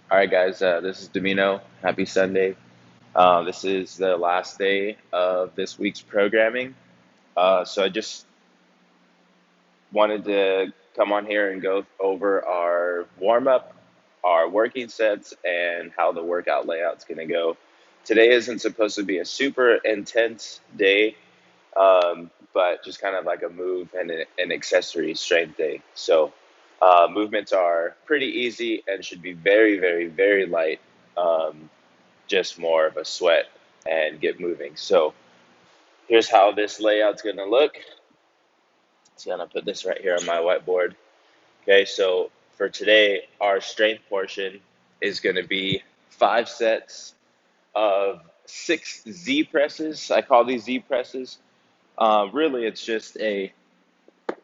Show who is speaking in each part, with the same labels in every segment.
Speaker 1: All right, guys, this is Domino. Happy Sunday. This is the last day of this week's programming. So I just wanted to come on here and go over our warm up, our working sets, and how the workout layout's going to go. Today isn't supposed to be a super intense day, but just kind of like a move and an accessory strength day. So movements are pretty easy and should be very, very, very light. Just more of a sweat and get moving. So here's how this layout's going to look. So I'm going to put this right here on my whiteboard. Okay, so for today, our strength portion is going to be 5 sets of 6 Z presses. I call these Z presses. Really, it's just a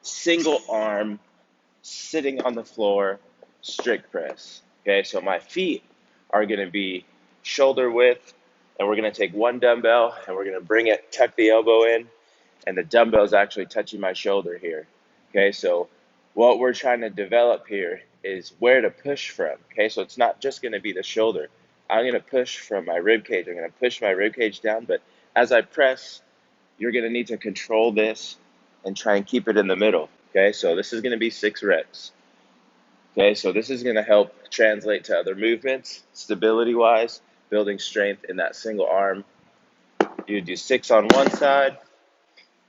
Speaker 1: single arm sitting on the floor strict press. Okay, so my feet are going to be shoulder width, and we're going to take one dumbbell and we're going to bring it, tuck the elbow in, and the dumbbell is actually touching my shoulder here. Okay, so what we're trying to develop here is where to push from. Okay, so it's not just going to be the shoulder. I'm going to push from my rib cage. I'm going to push my rib cage down, but as I press, you're going to need to control this and try and keep it in the middle. Okay, so this is going to be 6 reps. Okay, so this is going to help translate to other movements, stability-wise, building strength in that single arm. You do 6 on one side,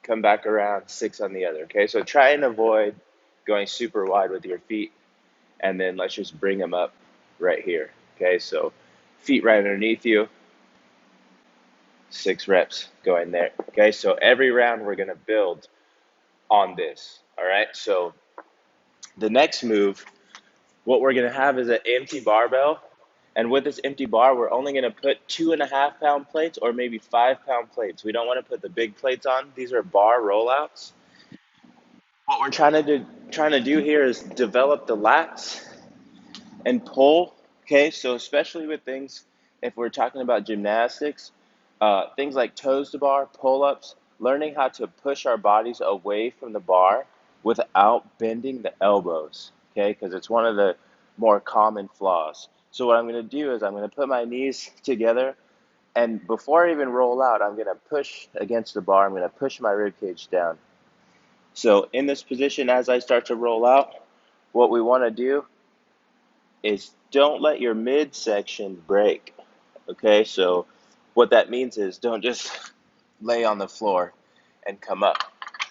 Speaker 1: come back around, 6 on the other. Okay, so try and avoid going super wide with your feet, and then let's just bring them up right here. Okay, so feet right underneath you, 6 reps going there. Okay, so every round we're going to build on this. All right, so the next move, what we're going to have is an empty barbell. And with this empty bar, we're only going to put 2.5-pound plates or maybe 5-pound plates. We don't want to put the big plates on. These are bar rollouts. What we're trying to do here is develop the lats and pull. Okay, so especially with things, if we're talking about gymnastics, things like toes to bar, pull-ups, learning how to push our bodies away from the bar without bending the elbows. Okay, because it's one of the more common flaws. So what I'm going to do is I'm going to put my knees together, and before I even roll out, I'm going to push against the bar. I'm going to push my rib cage down. So in this position, as I start to roll out, what we want to do is don't let your midsection break. Okay, so what that means is don't just lay on the floor and come up.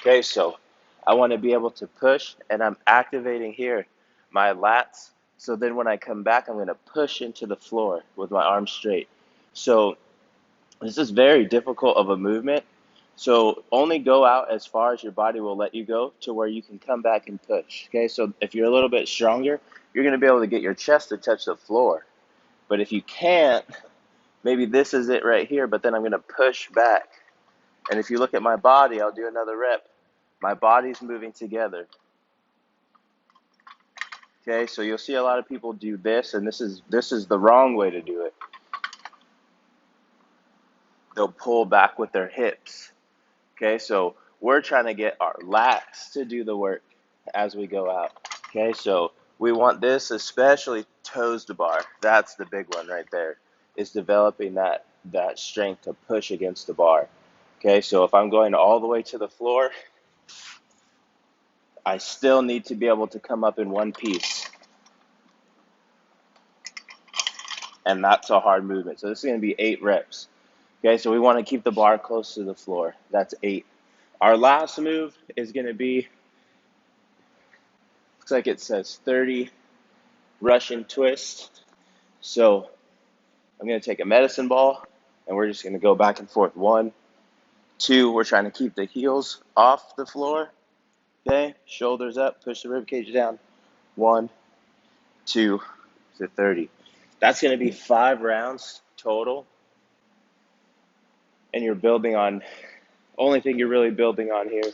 Speaker 1: Okay, so I want to be able to push, and I'm activating here my lats. So then when I come back, I'm going to push into the floor with my arms straight. So this is very difficult of a movement. So only go out as far as your body will let you go to where you can come back and push. Okay, so if you're a little bit stronger, you're going to be able to get your chest to touch the floor. But if you can't, maybe this is it right here, but then I'm going to push back. And if you look at my body, I'll do another rep. My body's moving together. Okay, so you'll see a lot of people do this, and this is the wrong way to do it. They'll pull back with their hips. Okay, so we're trying to get our lats to do the work as we go out. Okay, so we want this, especially toes to bar. That's the big one right there, is developing that strength to push against the bar. Okay, so if I'm going all the way to the floor, I still need to be able to come up in one piece. And that's a hard movement. So this is going to be 8 reps. Okay, so we want to keep the bar close to the floor. That's 8. Our last move is going to be, looks like it says 30 Russian twist. So I'm going to take a medicine ball, and we're just going to go back and forth. 1, 2, we're trying to keep the heels off the floor. Okay, shoulders up, push the rib cage down. 1, 2 to 30. That's going to be 5 rounds total. And you're building on, only thing you're really building on here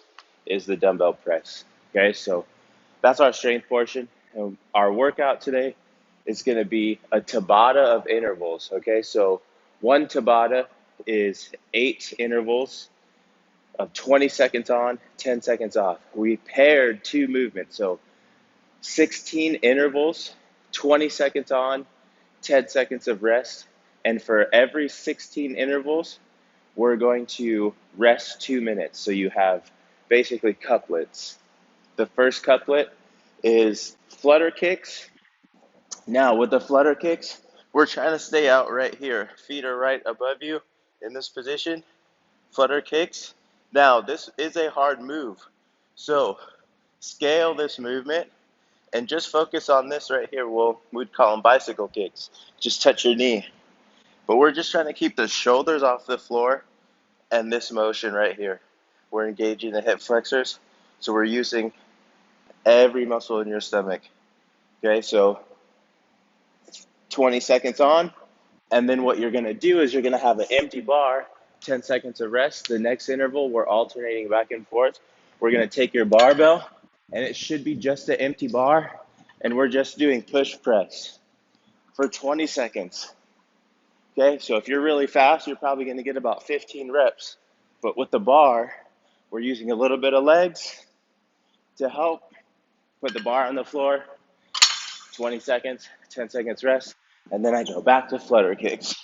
Speaker 1: is the dumbbell press. Okay, so that's our strength portion. Our workout today is going to be a Tabata of intervals. Okay, so one Tabata is 8 intervals of 20 seconds on, 10 seconds off. We paired 2 movements, so 16 intervals, 20 seconds on, 10 seconds of rest. And for every 16 intervals, we're going to rest 2 minutes. So you have basically couplets. The first couplet is Flutter Kicks. Now, with the Flutter Kicks, we're trying to stay out right here. Feet are right above you in this position. Flutter Kicks. Now, this is a hard move. So, scale this movement and just focus on this right here. We'd call them bicycle kicks. Just touch your knee. But we're just trying to keep the shoulders off the floor and this motion right here. We're engaging the hip flexors. So we're using every muscle in your stomach. Okay, so 20 seconds on. And then what you're going to do is you're going to have an empty bar, 10 seconds of rest. The next interval, we're alternating back and forth. We're going to take your barbell, and it should be just an empty bar, and we're just doing push press for 20 seconds. Okay, so if you're really fast, you're probably going to get about 15 reps. But with the bar, we're using a little bit of legs to help. Put the bar on the floor, 20 seconds, 10 seconds rest, and then I go back to flutter kicks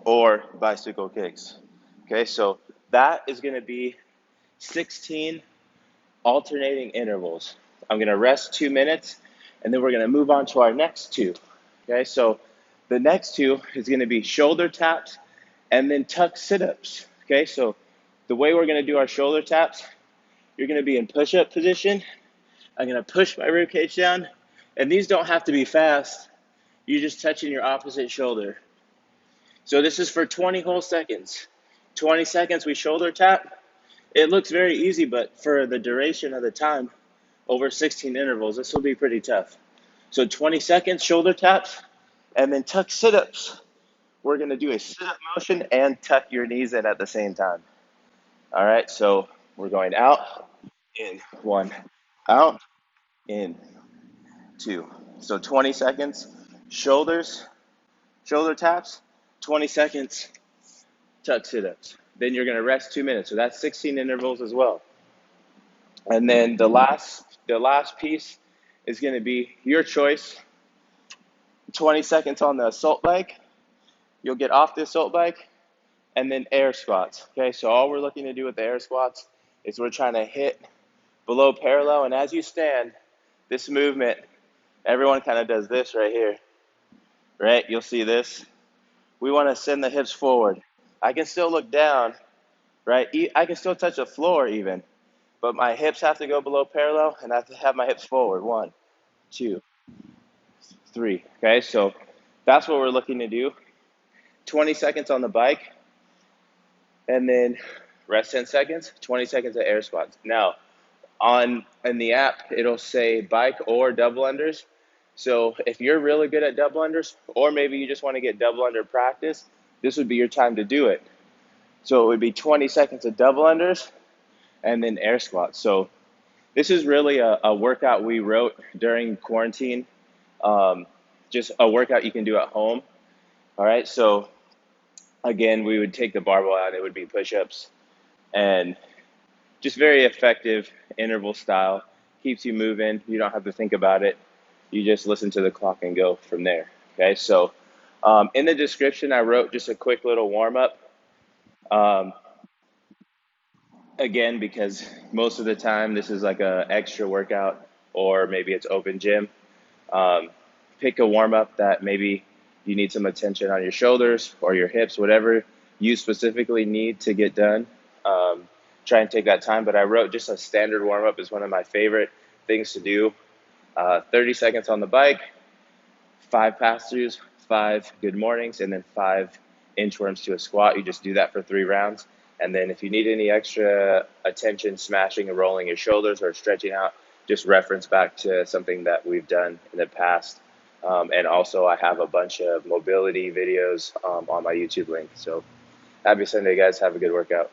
Speaker 1: or bicycle kicks. Okay, so that is going to be 16 alternating intervals. I'm going to rest 2 minutes, and then we're going to move on to our next two. Okay, so the next two is going to be shoulder taps and then tuck sit-ups. Okay, so the way we're going to do our shoulder taps, you're going to be in push-up position. I'm going to push my rib cage down, and these don't have to be fast. You're just touching your opposite shoulder. So this is for 20 whole seconds. 20 seconds we shoulder tap. It looks very easy, but for the duration of the time, over 16 intervals, this will be pretty tough. So 20 seconds shoulder taps, and then tuck sit-ups. We're going to do a sit-up motion and tuck your knees in at the same time. All right, so we're going out, in, one, out, in, two. So 20 seconds, shoulders, shoulder taps, 20 seconds, tuck sit-ups. Then you're going to rest 2 minutes. So that's 16 intervals as well. And then the last piece is going to be your choice. 20 seconds on the assault bike. You'll get off the assault bike and then air squats. Okay, so all we're looking to do with the air squats is we're trying to hit below parallel. And as you stand, this movement, everyone kind of does this right here, right? You'll see this. We want to send the hips forward. I can still look down, right? I can still touch the floor even, but my hips have to go below parallel and I have to have my hips forward. 1, 2, 3. Okay, so that's what we're looking to do. 20 seconds on the bike, and then rest 10 seconds, 20 seconds of air squats. Now, in the app, it'll say bike or double unders. So if you're really good at double unders, or maybe you just want to get double under practice, this would be your time to do it. So it would be 20 seconds of double unders and then air squats. So this is really a workout we wrote during quarantine, just a workout you can do at home. All right, so again, we would take the barbell out, it would be push-ups, and just very effective interval style. Keeps you moving, you don't have to think about it. You just listen to the clock and go from there. Okay, so in the description, I wrote just a quick little warm-up. Again, because most of the time this is like a extra workout, or maybe it's open gym. Pick a warm-up that maybe you need some attention on your shoulders or your hips, whatever you specifically need to get done. Try and take that time, but I wrote just a standard warm-up is one of my favorite things to do. 30 seconds on the bike, 5 pass-throughs, 5 good mornings, and then 5 inchworms to a squat. You just do that for 3 rounds. And then if you need any extra attention, smashing and rolling your shoulders or stretching out, just reference back to something that we've done in the past. And also I have a bunch of mobility videos on my YouTube link. So happy Sunday, guys. Have a good workout.